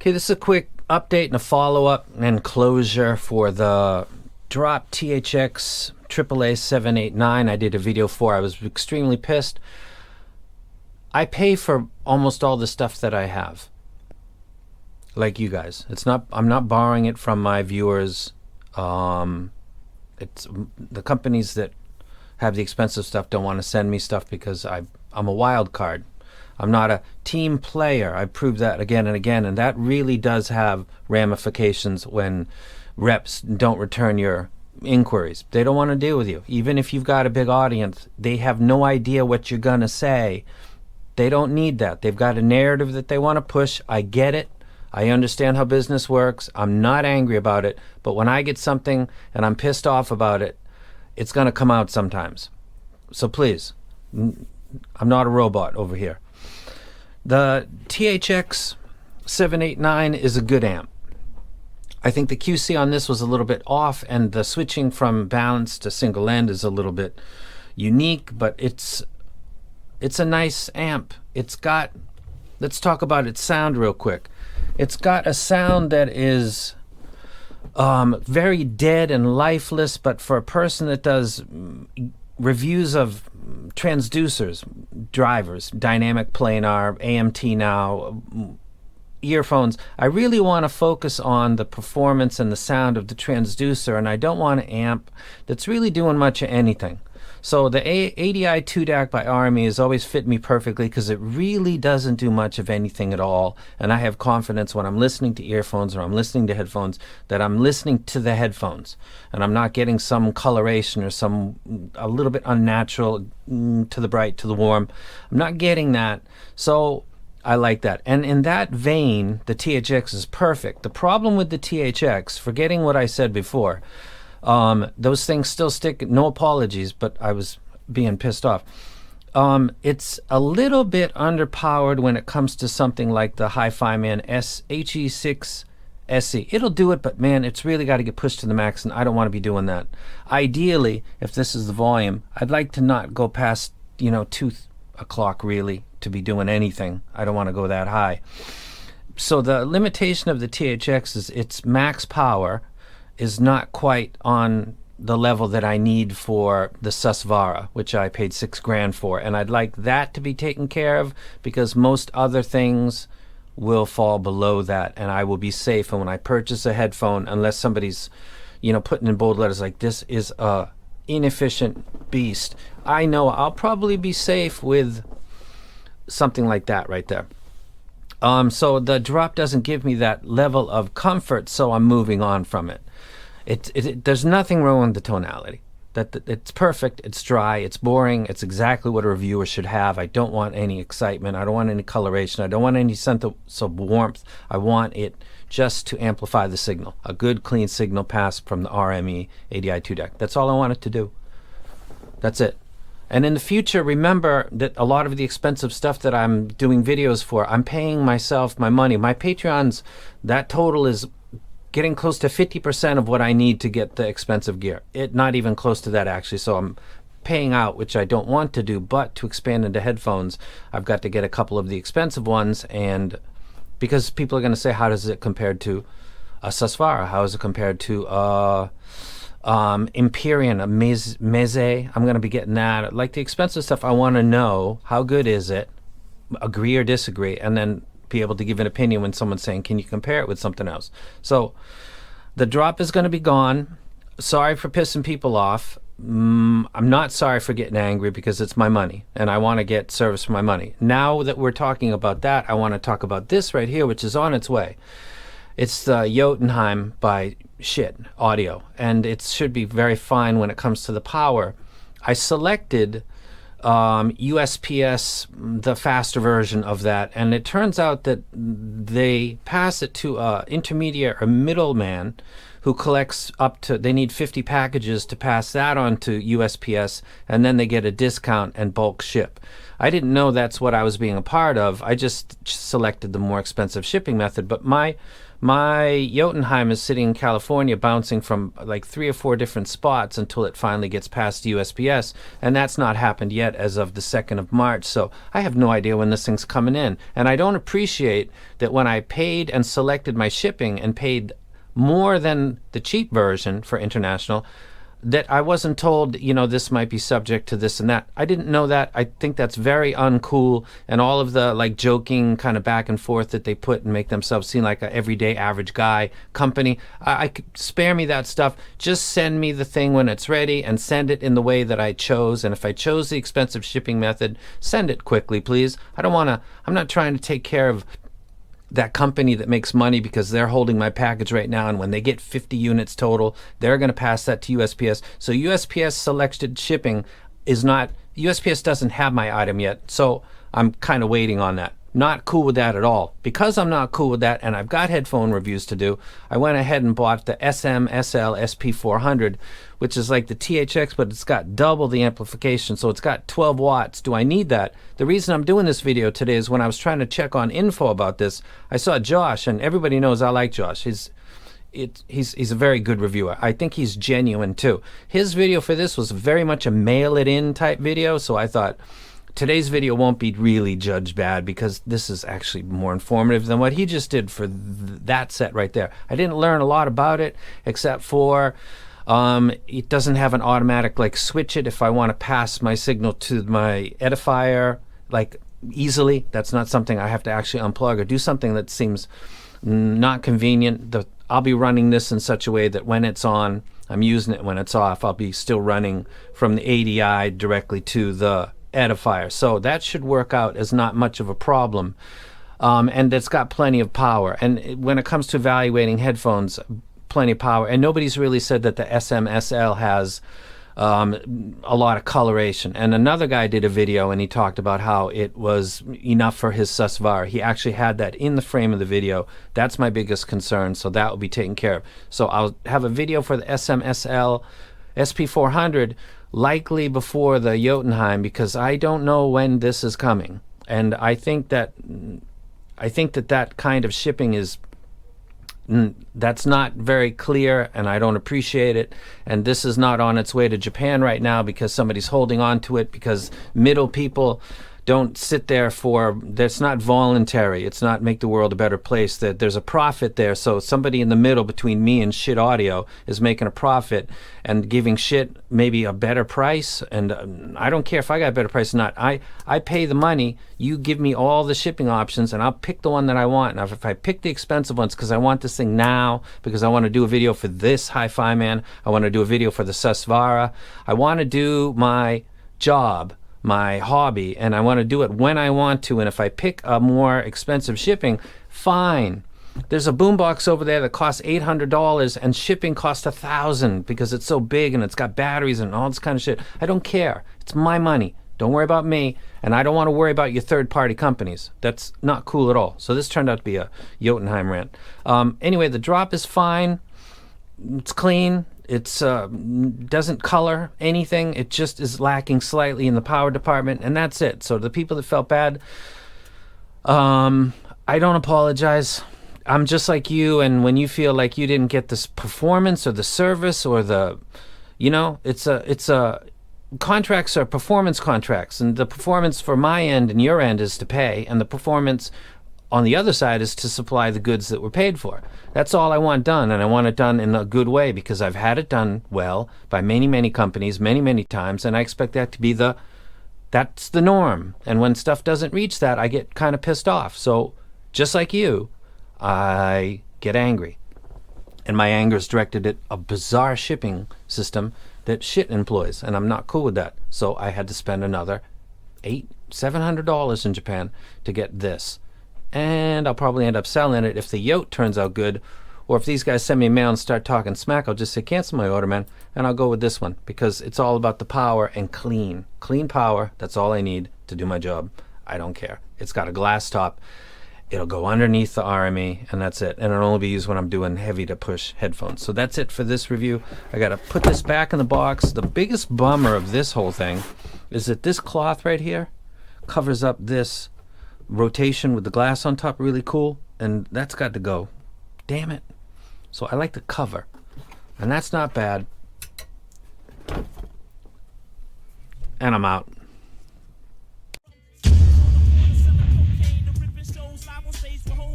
Okay, this is a quick update and a follow-up and closure for the DROP THX AAA 789 I did a video for. I was extremely pissed. I pay for almost all the stuff that I have. Like you guys. I'm not borrowing it from my viewers. It's the companies that have the expensive stuff don't want to send me stuff because I'm a wild card. I'm not a team player. I proved that again and again, and that really does have ramifications when reps don't return your inquiries. They don't want to deal with you. Even if you've got a big audience, they have no idea what you're going to say. They don't need that. They've got a narrative that they want to push. I get it. I understand how business works. I'm not angry about it, but when I get something and I'm pissed off about it, it's going to come out sometimes. So please, I'm not a robot over here. The THX 789 is a good amp. I think the QC on this was a little bit off, and the switching from balanced to single end is a little bit unique, but it's a nice amp. It's got, let's talk about its sound real quick. It's got a sound that is very dead and lifeless, but for a person that does reviews of transducers, drivers, dynamic planar, AMT now, earphones, I really want to focus on the performance and the sound of the transducer, and I don't want an amp that's really doing much of anything. So the ADI 2 DAC by RME has always fit me perfectly because it really doesn't do much of anything at all, and I have confidence when I'm listening to earphones or I'm listening to headphones that I'm listening to the headphones and I'm not getting some coloration or a little bit unnatural to the bright, to the warm. I'm not getting that, so I like that. And in that vein, the THX is perfect. The problem with the THX, forgetting what I said before, those things still stick, no apologies, but I was being pissed off. It's a little bit underpowered when it comes to something like the Hifiman HE6 SE. It'll do it, but man, it's really got to get pushed to the max, and I don't want to be doing that. Ideally, if this is the volume, I'd like to not go past, 2 o'clock really to be doing anything. I don't want to go that high. So the limitation of the THX is its max power is not quite on the level that I need for the Susvara, which I paid $6,000 for, and I'd like that to be taken care of because most other things will fall below that, and I will be safe. And when I purchase a headphone, unless somebody's putting in bold letters like this is a inefficient beast, I know I'll probably be safe with something like that right there. So the drop doesn't give me that level of comfort, so I'm moving on from it. There's nothing wrong with the tonality. It's perfect, it's dry, it's boring, it's exactly what a reviewer should have. I don't want any excitement, I don't want any coloration, I don't want any sense of warmth. I want it just to amplify the signal. A good clean signal pass from the RME ADI 2 DAC. That's all I want it to do. That's it. And in the future, remember that a lot of the expensive stuff that I'm doing videos for, I'm paying myself my money. My Patreons, that total is getting close to 50% of what I need to get the expensive gear. Not even close to that, actually. So I'm paying out, which I don't want to do, but to expand into headphones, I've got to get a couple of the expensive ones, and because people are going to say, how does it compare to a Susvara? How is it compared to Empyrean, a Meze? I'm going to be getting that. Like the expensive stuff, I want to know how good is it, agree or disagree, and then be able to give an opinion when someone's saying, can you compare it with something else? So the drop is going to be gone. Sorry for pissing people off. I'm not sorry for getting angry because it's my money and I want to get service for my money. Now that we're talking about that, I want to talk about this right here, which is on its way. It's the Jotunheimer by Schiit Audio, and it should be very fine when it comes to the power. I selected USPS, the faster version of that, and it turns out that they pass it to a intermediate or middleman who collects up to, they need 50 packages to pass that on to USPS, and then they get a discount and bulk ship. I didn't know that's what I was being a part of. I just selected the more expensive shipping method, but my My Jotunheimer is sitting in California bouncing from like 3 or 4 different spots until it finally gets past USPS, and that's not happened yet as of the 2nd of March, so I have no idea when this thing's coming in. And I don't appreciate that when I paid and selected my shipping and paid more than the cheap version for international, that I wasn't told, you know, this might be subject to this and that. I didn't know that. I think that's very uncool, and all of the like joking kind of back and forth that they put and make themselves seem like an everyday average guy company. I could spare me that stuff. Just send me the thing when it's ready and send it in the way that I chose. And if I chose the expensive shipping method, send it quickly, please. I'm not trying to take care of that company that makes money because they're holding my package right now, and when they get 50 units total, they're going to pass that to USPS. So USPS selected shipping is not, USPS doesn't have my item yet, so I'm kind of waiting on that. Not cool with that at all. Because I'm not cool with that, and I've got headphone reviews to do, I went ahead and bought the SMSL SP400, which is like the THX, but it's got double the amplification, so it's got 12 watts. Do I need that? The reason I'm doing this video today is when I was trying to check on info about this, I saw Josh, and everybody knows I like Josh. He's a very good reviewer. I think he's genuine too. His video for this was very much a mail it in type video, so I thought, today's video won't be really judged bad because this is actually more informative than what he just did for that set right there. I didn't learn a lot about it except for it doesn't have an automatic like switch it if I want to pass my signal to my edifier like easily. That's not something I have to actually unplug or do something that seems not convenient. I'll be running this in such a way that when it's on, I'm using it. When it's off, I'll be still running from the ADI directly to the edifier, so that should work out as not much of a problem, and it's got plenty of power. And when it comes to evaluating headphones, plenty of power. And nobody's really said that the SMSL has a lot of coloration. And another guy did a video and he talked about how it was enough for his Susvara. He actually had that in the frame of the video. That's my biggest concern, so that will be taken care of. So I'll have a video for the SMSL SP400 likely before the Jotunheim, because I don't know when this is coming, and I think that that kind of shipping is that's not very clear, and I don't appreciate it. And this is not on its way to Japan right now because somebody's holding on to it, because middle people don't sit there for, that's not voluntary. It's not make the world a better place. That there's a profit there. So somebody in the middle between me and Schiit Audio is making a profit and giving Schiit maybe a better price. And I don't care if I got a better price or not. I pay the money. You give me all the shipping options and I'll pick the one that I want. Now, if I pick the expensive ones because I want this thing now, because I want to do a video for this hi-fi man, I want to do a video for the Susvara, I want to do my job, my hobby, and I want to do it when I want to. And if I pick a more expensive shipping, fine. There's a boombox over there that costs $800 and shipping costs $1,000 because it's so big and it's got batteries and all this kind of shit. I don't care. It's my money. Don't worry about me, and I don't want to worry about your third-party companies. That's not cool at all. So this turned out to be a Jotunheim rant. Anyway, the drop is fine. It's clean. It's doesn't color anything. It just is lacking slightly in the power department, and that's it. So the people that felt bad, I don't apologize. I'm just like you, and when you feel like you didn't get this performance or the service or the, you know, it's a contracts are performance contracts, and the performance for my end and your end is to pay, and the performance on the other side is to supply the goods that were paid for. That's all I want done, and I want it done in a good way because I've had it done well by many, many companies, many, many times, and I expect that to be that's the norm. And when stuff doesn't reach that, I get kind of pissed off. So just like you, I get angry. And my anger is directed at a bizarre shipping system that Schiit employs, and I'm not cool with that. So I had to spend another $700 in Japan to get this. And I'll probably end up selling it if the Yote turns out good, or if these guys send me a mail and start talking smack, I'll just say cancel my order, man, and I'll go with this one because it's all about the power and clean power. That's all I need to do my job. I don't care. It's got a glass top. It'll go underneath the RME, and that's it. And it'll only be used when I'm doing heavy to push headphones. So that's it for this review. I got to put this back in the box. The biggest bummer of this whole thing is that this cloth right here covers up this rotation with the glass on top, really cool, and that's got to go. damn it. So I like the cover, and that's not bad. And I'm out.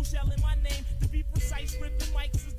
Selling my name to be precise, ripping mics is